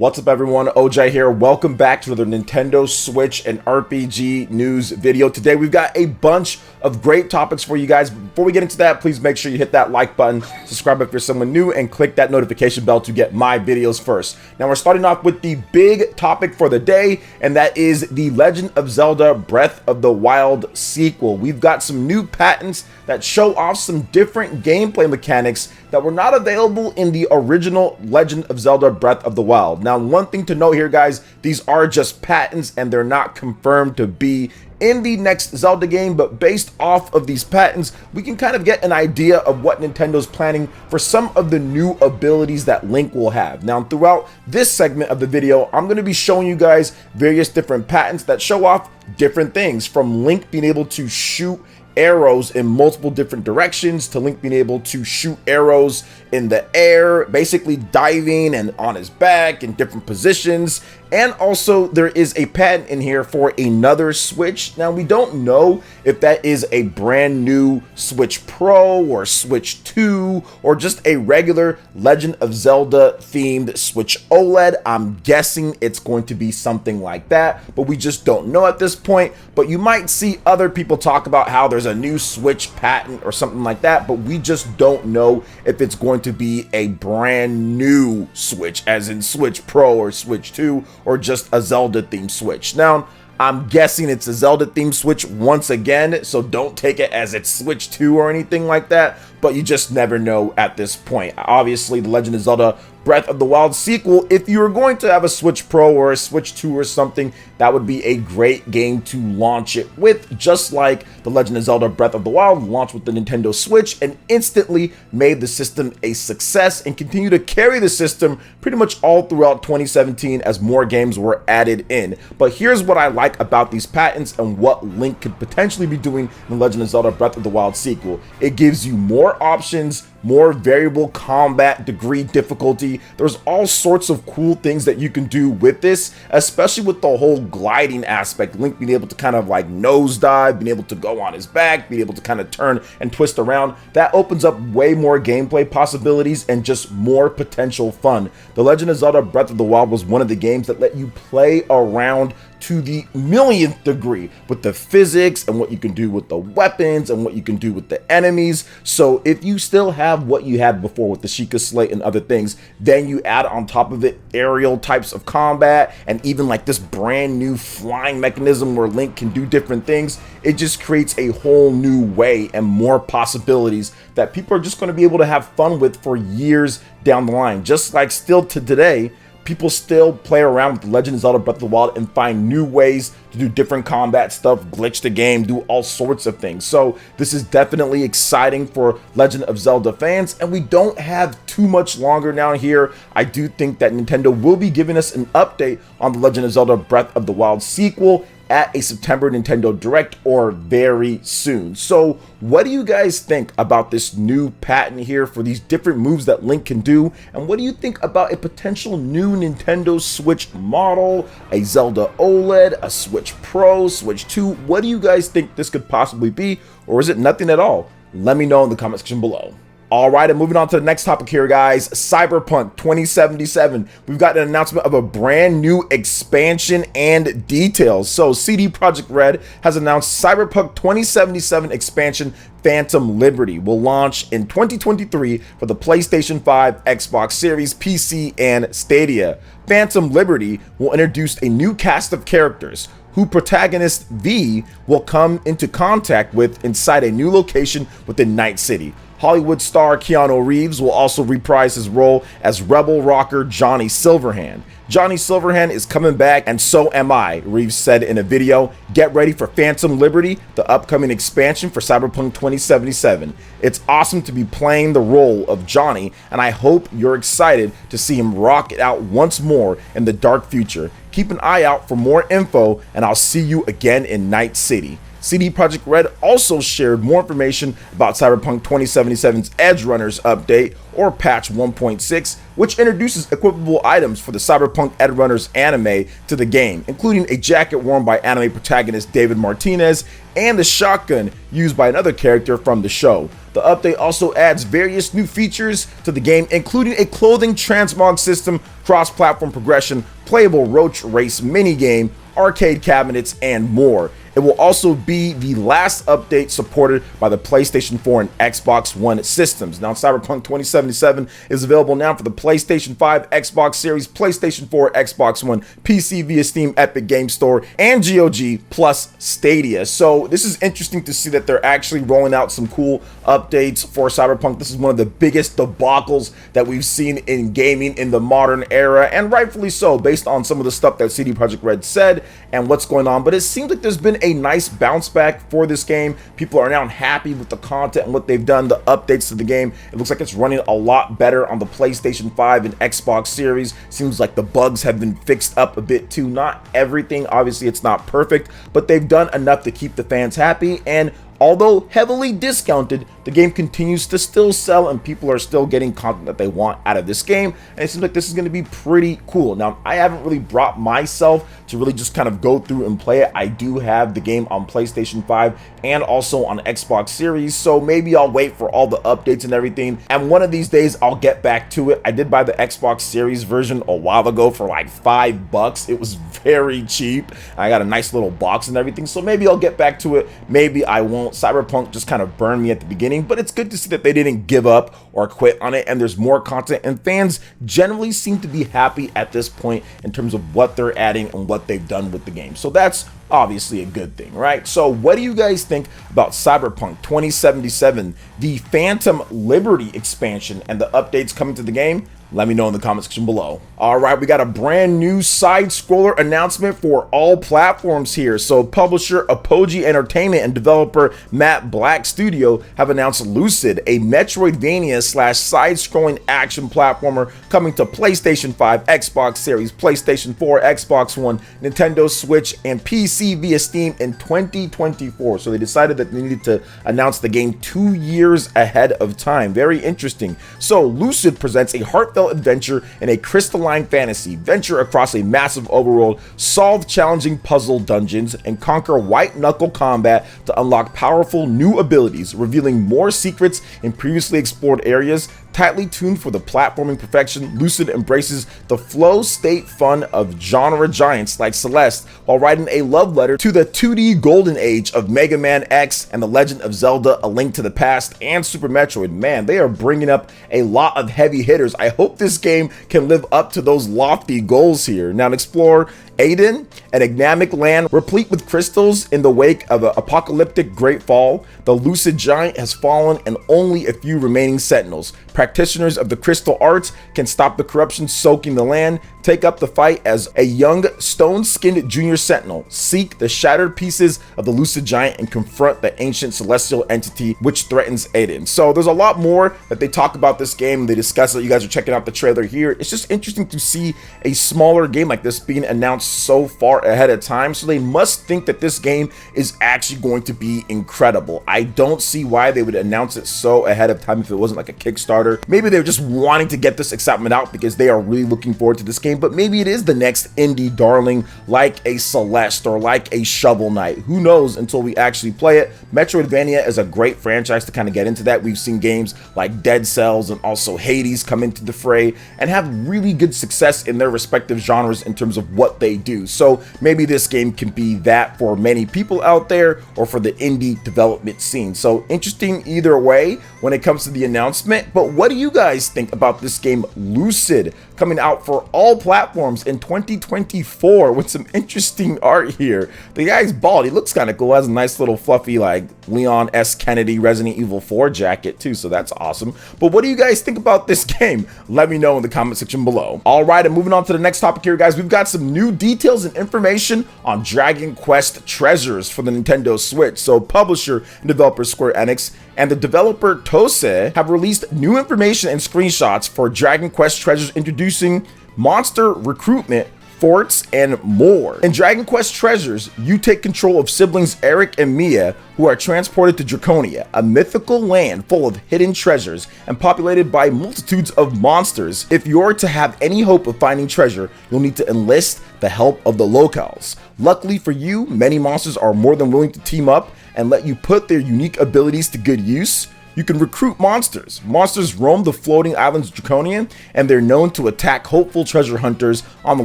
What's up everyone, OJ here. Welcome back to another Nintendo Switch and RPG news video. Today we've got a bunch of great topics for you guys. Before we get into that, please make sure you hit that like button, subscribe if you're someone new, and click that notification bell to get my videos first. Now we're starting off with the big topic for the day, and that is the Legend of Zelda Breath of the Wild sequel. We've got some new patents that show off some different gameplay mechanics that were not available in the original Legend of Zelda Breath of the Wild. Now, one thing to note here, guys, these are just patents and they're not confirmed to be in the next Zelda game, but based off of these patents, we can kind of get an idea of what Nintendo's planning for some of the new abilities that Link will have. Now, throughout this segment of the video, I'm going to be showing you guys various different patents that show off different things, from Link being able to shoot arrows in multiple different directions to Link being able to shoot arrows in the air, basically diving and on his back in different positions. And also there is a patent in here for another Switch. Now we don't know if that is a brand new Switch Pro or Switch 2 or just a regular Legend of Zelda themed Switch OLED. I'm guessing it's going to be something like that, but we just don't know at this point. But you might see other people talk about how there's a new Switch patent or something like that, but we just don't know if it's going to be a brand new Switch, as in Switch Pro or Switch 2, or just a Zelda themed Switch. Now, I'm guessing it's a Zelda themed Switch once again, so don't take it as it's Switch 2 or anything like that, but you just never know at this point. Obviously, the Legend of Zelda Breath of the Wild sequel, if you were going to have a Switch Pro or a Switch 2 or something, that would be a great game to launch it with, just like the Legend of Zelda Breath of the Wild launched with the Nintendo Switch and instantly made the system a success and continued to carry the system pretty much all throughout 2017 as more games were added in. But here's what I like about these patents and what Link could potentially be doing in the Legend of Zelda Breath of the Wild sequel. It gives you more options, more variable combat degree difficulty. There's all sorts of cool things that you can do with this, especially with the whole gliding aspect. Link being able to kind of like nosedive, being able to go on his back, being able to kind of turn and twist around. That opens up way more gameplay possibilities and just more potential fun. The Legend of Zelda Breath of the Wild was one of the games that let you play around to the millionth degree with the physics and what you can do with the weapons and what you can do with the enemies. So if you still have what you had before with the Sheikah Slate and other things, then you add on top of it aerial types of combat and even like this brand new flying mechanism where Link can do different things. It just creates a whole new way and more possibilities that people are just going to be able to have fun with for years down the line. Just like still to today, people still play around with The Legend of Zelda Breath of the Wild and find new ways to do different combat stuff, glitch the game, do all sorts of things. So this is definitely exciting for Legend of Zelda fans, and we don't have too much longer now here. I do think that Nintendo will be giving us an update on The Legend of Zelda Breath of the Wild sequel at a September Nintendo Direct or very soon. So what do you guys think about this new patent here for these different moves that Link can do? And what do you think about a potential new Nintendo Switch model, a Zelda OLED, a Switch Pro, Switch 2? What do you guys think this could possibly be? Or is it nothing at all? Let me know in the comment section below. All right, and moving on to the next topic here, guys. CyberPunk 2077. We've got an announcement of a brand new expansion and details. So CD Projekt Red has announced CyberPunk 2077 expansion Phantom Liberty will launch in 2023 for the PlayStation 5, Xbox Series, PC, and Stadia. Phantom Liberty will introduce a new cast of characters who protagonist V will come into contact with inside a new location within Night City. Hollywood star Keanu Reeves will also reprise his role as rebel rocker Johnny Silverhand. Johnny Silverhand is coming back, and so am I, Reeves said in a video. Get ready for Phantom Liberty, the upcoming expansion for Cyberpunk 2077. It's awesome to be playing the role of Johnny, and I hope you're excited to see him rock it out once more in the dark future. Keep an eye out for more info, and I'll see you again in Night City. CD Projekt Red also shared more information about Cyberpunk 2077's Edge Runners update, or patch 1.6, which introduces equipable items for the Cyberpunk Edge Runners anime to the game, including a jacket worn by anime protagonist David Martinez and a shotgun used by another character from the show. The update also adds various new features to the game, including a clothing transmog system, cross-platform progression, playable roach race minigame, arcade cabinets, and more. It will also be the last update supported by the PlayStation 4 and Xbox One systems. Now, CyberPunk 2077 is available now for the PlayStation 5, Xbox Series, PlayStation 4, Xbox One, PC via Steam, Epic Game Store, and GOG, plus Stadia. So this is interesting to see that they're actually rolling out some cool updates for CyberPunk. This is one of the biggest debacles that we've seen in gaming in the modern era, and rightfully so, based on some of the stuff that CD Projekt Red said and what's going on. But it seems like there's been a nice bounce back for this game. People are now happy with the content and what they've done, the updates to the game. It looks like it's running a lot better on the PlayStation 5 and Xbox Series. Seems like the bugs have been fixed up a bit too. Not everything, obviously it's not perfect, but they've done enough to keep the fans happy. And although heavily discounted, the game continues to still sell and people are still getting content that they want out of this game, and it seems like this is going to be pretty cool. Now, I haven't really brought myself to really just kind of go through and play it. I do have the game on PlayStation 5 and also on Xbox Series, so maybe I'll wait for all the updates and everything, and one of these days I'll get back to it. I did buy the Xbox Series version a while ago for like $5. It was very cheap. I got a nice little box and everything, so maybe I'll get back to it, maybe I won't. CyberPunk just kind of burned me at the beginning, but it's good to see that they didn't give up or quit on it, and there's more content, and fans generally seem to be happy at this point in terms of what they're adding and what they've done with the game. So that's obviously a good thing, right? So what do you guys think about CyberPunk 2077, the Phantom Liberty expansion, and the updates coming to the game? Let me know in the comment section below. All right, we got a brand new side scroller announcement for all platforms here. So publisher Apogee Entertainment and developer Matt Black Studio have announced Lucid, a Metroidvania slash side scrolling action platformer coming to PlayStation 5, Xbox Series, PlayStation 4, Xbox One, Nintendo Switch, and PC via Steam in 2024. So they decided that they needed to announce the game 2 years ahead of time. Very interesting. So Lucid presents a heartfelt adventure in a crystalline fantasy. Venture across a massive overworld, solve challenging puzzle dungeons, and conquer white knuckle combat to unlock powerful new abilities, revealing more secrets in previously explored areas. Tightly tuned for the platforming perfection, Lucid embraces the flow state fun of genre giants like Celeste while writing a love letter to the 2D golden age of Mega Man X and The Legend of Zelda: A Link to the Past and Super Metroid. Man, they are bringing up a lot of heavy hitters. I hope this game can live up to those lofty goals here. Now, explore Aiden, an enigmatic land replete with crystals in the wake of an apocalyptic great fall. The Lucid Giant has fallen and only a few remaining sentinels, practitioners of the crystal arts, can stop the corruption soaking the land. Take up the fight as a young stone-skinned junior sentinel. Seek the shattered pieces of the Lucid Giant and confront the ancient celestial entity which threatens Aiden. So there's a lot more that they talk about this game. They discuss it. You guys are checking out the trailer here. It's just interesting to see a smaller game like this being announced so far ahead of time. So they must think that this game is actually going to be incredible. I don't see why they would announce it so ahead of time if it wasn't like a Kickstarter. Maybe they're just wanting to get this excitement out because they are really looking forward to this game. But maybe it is the next indie darling like a Celeste or like a Shovel Knight. Who knows until we actually play it. Metroidvania is a great franchise to kind of get into that. We've seen games like Dead Cells and also Hades come into the fray and have really good success in their respective genres in terms of what they do. So maybe this game can be that for many people out there or for the indie development scene. So interesting either way when it comes to the announcement. But what do you guys think about this game Lucid, coming out for all platforms in 2024 with some interesting art here? The guy's bald. He looks kind of cool. Has a nice little fluffy like Leon S. Kennedy Resident Evil 4 jacket too, so that's awesome. But what do you guys think about this game? Let me know in the comment section below. All right, and moving on to the next topic here, guys. We've got some new details and information on Dragon Quest Treasures for the Nintendo Switch. So publisher and developer Square Enix and the developer Tose have released new information and screenshots for Dragon Quest Treasures, introducing monster recruitment, forts, and more. In Dragon Quest Treasures, you take control of siblings Eric and Mia, who are transported to Draconia, a mythical land full of hidden treasures and populated by multitudes of monsters. If you're to have any hope of finding treasure, you'll need to enlist the help of the locals. Luckily for you, many monsters are more than willing to team up and let you put their unique abilities to good use. you can recruit monsters. Monsters roam the floating islands of Draconia, and they're known to attack hopeful treasure hunters on the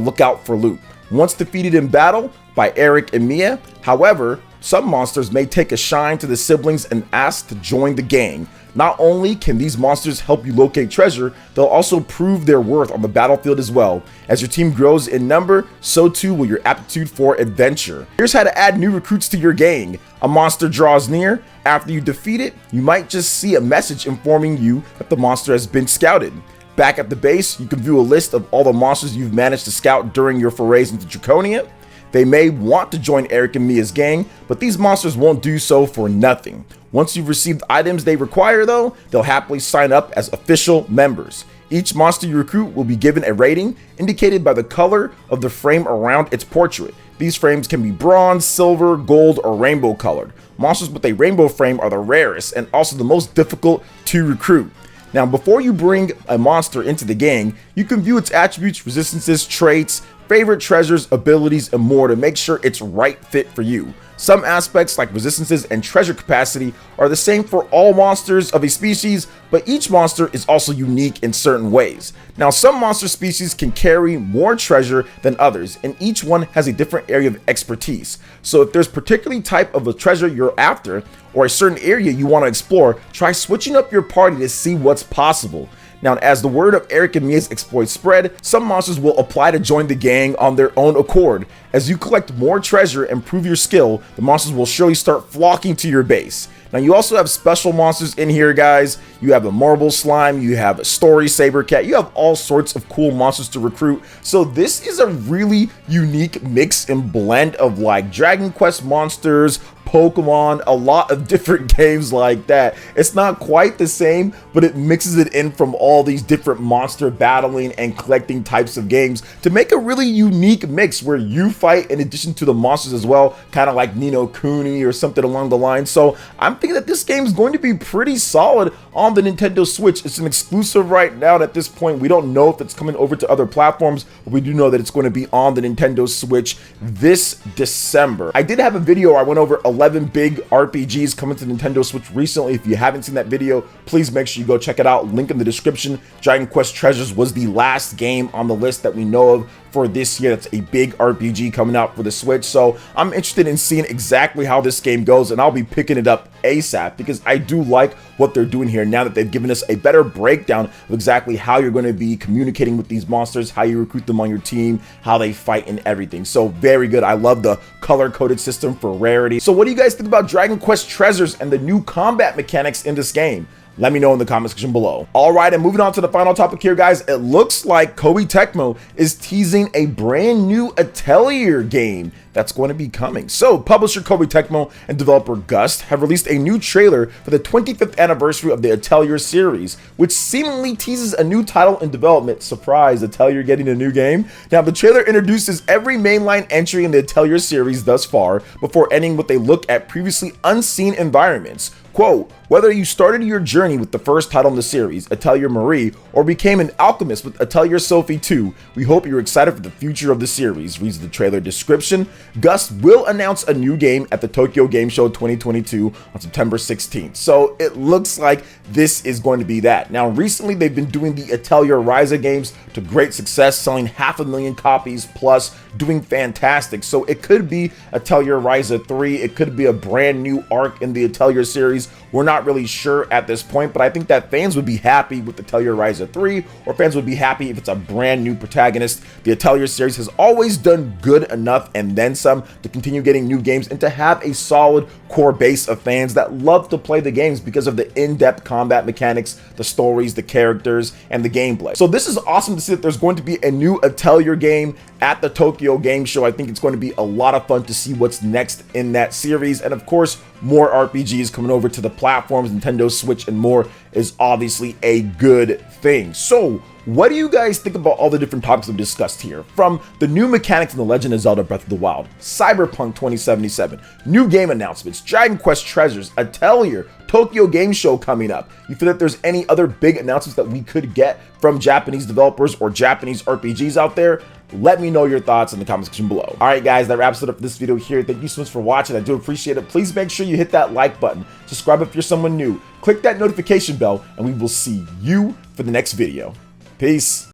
lookout for loot. Once defeated in battle by Eric and Mia, however, some monsters may take a shine to the siblings and ask to join the gang. Not only can these monsters help you locate treasure, they'll also prove their worth on the battlefield as well. As your team grows in number, so too will your aptitude for adventure. Here's how to add new recruits to your gang. A monster draws near. After you defeat it, you might just see a message informing you that the monster has been scouted. Back at the base, you can view a list of all the monsters you've managed to scout during your forays into Draconia. They may want to join Eric and Mia's gang, but these monsters won't do so for nothing. Once you've received items they require though, they'll happily sign up as official members. Each monster you recruit will be given a rating indicated by the color of the frame around its portrait. These frames can be bronze, silver, gold, or rainbow colored. Monsters with a rainbow frame are the rarest and also the most difficult to recruit. Now, before you bring a monster into the gang, you can view its attributes, resistances, traits, favorite treasures, abilities, and more to make sure it's right fit for you. Some aspects like resistances and treasure capacity are the same for all monsters of a species, but each monster is also unique in certain ways. Now, some monster species can carry more treasure than others, and each one has a different area of expertise. So if there's particularly type of a treasure you're after, or a certain area you want to explore, try switching up your party to see what's possible. Now, as the word of Eric and Mia's exploits spread, some monsters will apply to join the gang on their own accord. As you collect more treasure and prove your skill, the monsters will surely start flocking to your base. Now, you also have special monsters in here, guys. You have a marble slime, you have a story saber cat, you have all sorts of cool monsters to recruit. So this is a really unique mix and blend of like Dragon Quest monsters, Pokemon, a lot of different games like that. It's not quite the same, but it mixes it in from all these different monster battling and collecting types of games to make a really unique mix where you fight in addition to the monsters as well, kind of like Ni no Kuni or something along the line. So I'm thinking that this game is going to be pretty solid on the Nintendo Switch. It's an exclusive right now, and at this point we don't know if it's coming over to other platforms, but we do know that it's going to be on the Nintendo Switch this December. I did have a video where I went over 11 big RPGs coming to Nintendo Switch recently. If you haven't seen that video, please make sure you go check it out. Link in the description. Dragon Quest Treasures was the last game on the list that we know of for this year. That's a big RPG coming out for the Switch. So I'm interested in seeing exactly how this game goes, and I'll be picking it up ASAP because I do like what they're doing here now that they've given us a better breakdown of exactly how you're going to be communicating with these monsters, how you recruit them on your team, how they fight, and everything. So very good. I love the color-coded system for rarity. So what do you guys think about Dragon Quest Treasures and the new combat mechanics in this game? Let me know in the comment section below. All right, and moving on to the final topic here, guys. It looks like Koei Tecmo is teasing a brand new Atelier game that's going to be coming. So, publisher Koei Tecmo and developer Gust have released a new trailer for the 25th anniversary of the Atelier series, which seemingly teases a new title in development. Surprise, Atelier getting a new game. Now, the trailer introduces every mainline entry in the Atelier series thus far, before ending with a look at previously unseen environments. Quote, whether you started your journey with the first title in the series, Atelier Marie, or became an alchemist with Atelier Sophie 2, we hope you're excited for the future of the series, reads the trailer description. Gust will announce a new game at the Tokyo Game Show 2022 on September 16th. So it looks like this is going to be that. Now, recently they've been doing the Atelier Ryza games to great success, selling 500,000 copies plus, doing fantastic. So it could be Atelier Ryza 3, it could be a brand new arc in the Atelier series. We're not really sure at this point, but I think that fans would be happy with Atelier Ryza 3, or fans would be happy if it's a brand new protagonist. The Atelier series has always done good enough and then some to continue getting new games and to have a solid core base of fans that love to play the games because of the in-depth combat mechanics, the stories, the characters, and the gameplay. So this is awesome to see that there's going to be a new Atelier game at the Tokyo Game Show. I think it's going to be a lot of fun to see what's next in that series, and of course more RPGs coming over to the platforms, Nintendo Switch and more is obviously a good thing. So what do you guys think about all the different topics we've discussed here? From the new mechanics in The Legend of Zelda Breath of the Wild, CyberPunk 2077, new game announcements, Dragon Quest Treasures, Atelier, Tokyo Game Show coming up. You feel that there's any other big announcements that we could get from Japanese developers or Japanese RPGs out there? Let me know your thoughts in the comment section below. All right, guys, that wraps it up for this video here. Thank you so much for watching. I do appreciate it. Please make sure you hit that like button, subscribe if you're someone new, click that notification bell, and we will see you for the next video. Peace.